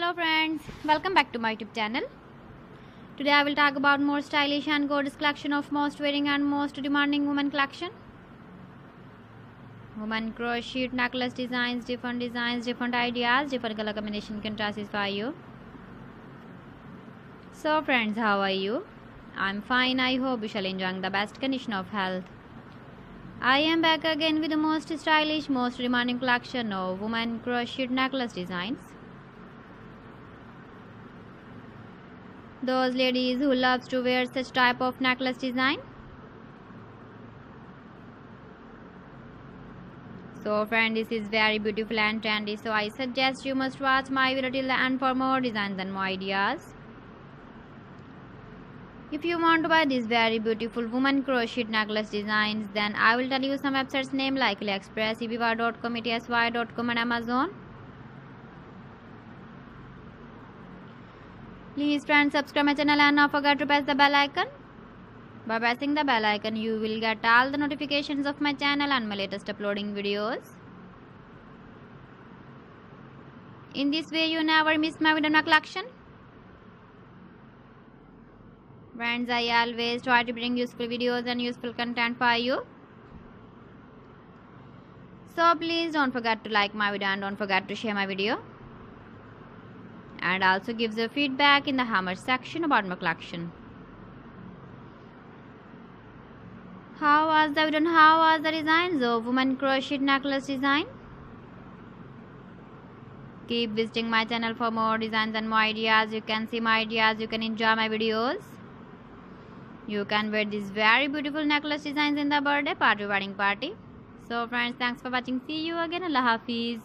Hello friends, welcome back to my YouTube channel. Today I will talk about more stylish and gorgeous collection of most wearing and most demanding women collection. Women crochet necklace designs, different ideas, different color combination can satisfy you. So friends, how are you? I'm fine. I hope you shall enjoying the best condition of health. I am back again with the most stylish, most demanding collection of women crochet necklace designs. Those ladies who loves to wear such type of necklace design. So friend, this is very beautiful and trendy, so I suggest you must watch my video till the end for more designs and more ideas. If you want to buy these very beautiful woman crochet necklace designs, then I will tell you some websites name like AliExpress, eBay.com, ETSY.com and Amazon. Please friends, subscribe my channel and not forget to press the bell icon. By pressing the bell icon, you will get all the notifications of my channel and my latest uploading videos. In this way, you never miss my video collection. Friends, I always try to bring useful videos and useful content for you. So please don't forget to like my video and don't forget to share my video. And also give the feedback in the comment section about my collection. How was the video and how was the designs of woman crochet necklace design? Keep visiting my channel for more designs and more ideas. You can see my ideas, you can enjoy my videos. You can wear these very beautiful necklace designs in the birthday party, wedding party. So friends, thanks for watching. See you again. Allah Hafiz.